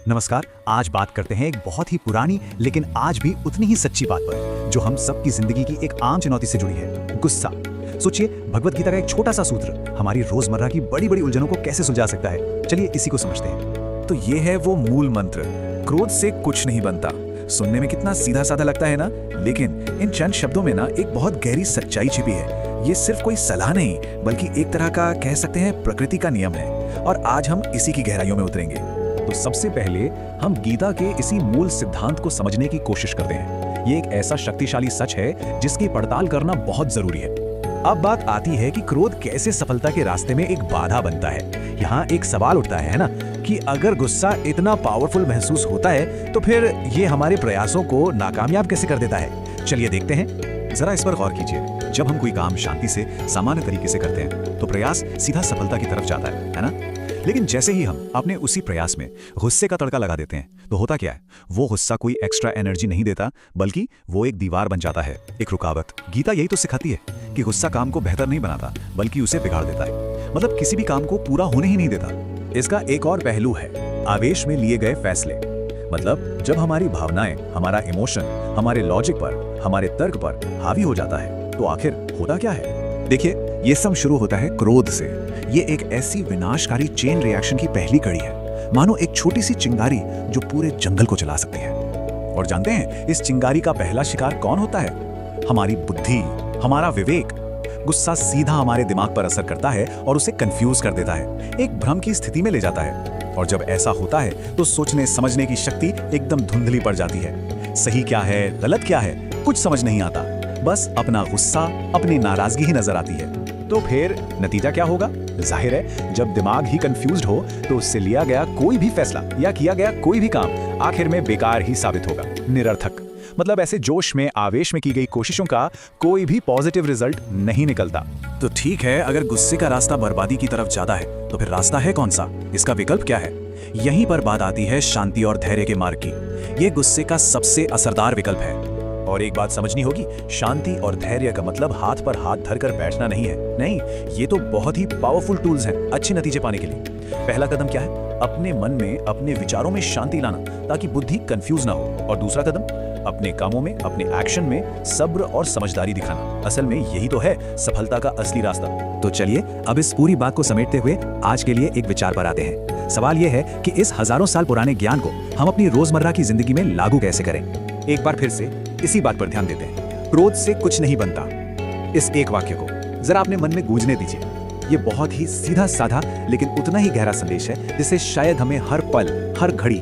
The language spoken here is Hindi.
नमस्कार। आज बात करते हैं एक बहुत ही पुरानी लेकिन आज भी उतनी ही सच्ची बात पर, जो हम सबकी जिंदगी की एक आम चुनौती से जुड़ी है, गुस्सा। सोचिए, भगवत गीता का एक छोटा सा सूत्र हमारी रोजमर्रा की बड़ी बड़ी उलझनों को कैसे सुलझा सकता है। चलिए इसी को समझते हैं। तो ये है वो मूल मंत्र, क्रोध से कुछ नहीं बनता। सुनने में कितना सीधा साधा लगता है ना, लेकिन इन चंद शब्दों में ना एक बहुत गहरी सच्चाई छिपी है। ये सिर्फ कोई सलाह नहीं, बल्कि एक तरह का कह सकते हैं प्रकृति का नियम है, और आज हम इसी की गहराइयों में उतरेंगे। तो सबसे पहले हम गीता के इसी मूल सिद्धांत को समझने की कोशिश करते हैं। ये एक ऐसा शक्तिशाली सच है जिसकी पड़ताल करना बहुत जरूरी है। अब बात आती है कि क्रोध कैसे सफलता के रास्ते में एक बाधा बनता है। यहाँ एक सवाल उठता है ना, कि अगर गुस्सा इतना पावरफुल महसूस होता है तो फिर ये हमारे प्रयासों को नाकामयाब कैसे कर देता है। चलिए देखते हैं। जरा इस पर गौर कीजिए। जब हम कोई काम शांति से सामान्य तरीके से करते हैं तो प्रयास सीधा सफलता की तरफ जाता है ना। लेकिन जैसे ही हम अपने उसी प्रयास में गुस्से का तड़का लगा देते हैं तो होता क्या है, वो गुस्सा कोई एक्स्ट्रा एनर्जी नहीं देता, बल्कि वो एक दीवार बन जाता है, एक रुकावट। गीता यही तो सिखाती है कि गुस्सा काम को बेहतर नहीं बनाता, बल्कि उसे बिगाड़ देता है। मतलब किसी भी काम को पूरा होने ही नहीं देता। इसका एक और पहलू है आवेश में लिए गए फैसले। मतलब जब हमारी भावनाएं, हमारा इमोशन हमारे लॉजिक पर, हमारे तर्क पर हावी हो जाता है तो आखिर होता क्या है। देखिए, ये सब शुरू होता है क्रोध से। ये एक ऐसी विनाशकारी चेन रिएक्शन की पहली कड़ी है, मानो एक छोटी सी चिंगारी जो पूरे जंगल को जला सकती है। और जानते हैं इस चिंगारी का पहला शिकार कौन होता है? हमारी बुद्धि, हमारा विवेक। गुस्सा सीधा हमारे दिमाग पर असर करता है और उसे कंफ्यूज कर देता है, एक भ्रम की स्थिति में ले जाता है। और जब ऐसा होता है तो सोचने समझने की शक्ति एकदम धुंधली पड़ जाती है। सही क्या है, गलत क्या है, कुछ समझ नहीं आता। बस अपना गुस्सा, अपनी नाराजगी ही नजर आती है। तो फिर नतीजा क्या होगा? जाहिर है, जब दिमाग ही कंफ्यूज्ड हो तो उससे लिया गया कोई भी फैसला या किया गया कोई भी काम आखिर में बेकार ही साबित होगा, निरर्थक। मतलब ऐसे जोश में, आवेश में की गई कोशिशों का कोई भी पॉजिटिव रिजल्ट नहीं निकलता। तो ठीक है, अगर गुस्से का रास्ता बर्बादी की तरफ जाता है तो फिर रास्ता है कौन सा? इसका विकल्प क्या है? यहीं पर बात आती है शांति और धैर्य के मार्ग की। ये गुस्से का सबसे असरदार विकल्प है। और एक बात समझनी होगी, शांति और धैर्य का मतलब हाथ पर हाथ धरकर बैठना नहीं है। नहीं, ये तो बहुत ही पावरफुल टूल्स हैं अच्छे नतीजे पाने के लिए। पहला कदम क्या है? अपने मन में, अपने विचारों में शांति लाना, ताकि बुद्धि कंफ्यूज ना हो। और दूसरा कदम, अपने कामों में, अपने एक्शन में सब्र और समझदारी दिखाना। असल में यही तो है सफलता का असली रास्ता। तो चलिए अब इस पूरी बात को समेटते हुए आज के लिए एक विचार पर आते हैं। सवाल यह है कि इस हजारों साल पुराने ज्ञान को हम अपनी रोजमर्रा की जिंदगी में लागू कैसे करें। एक बार फिर से इसी बात पर ध्यान देते हैं। क्रोध से कुछ नहीं बनता, इस एक वाक्य को जरा अपने मन में गूंजने दीजिए। ये बहुत ही सीधा साधा लेकिन उतना ही गहरा संदेश है, जिसे शायद हमें हर पल, हर घड़ी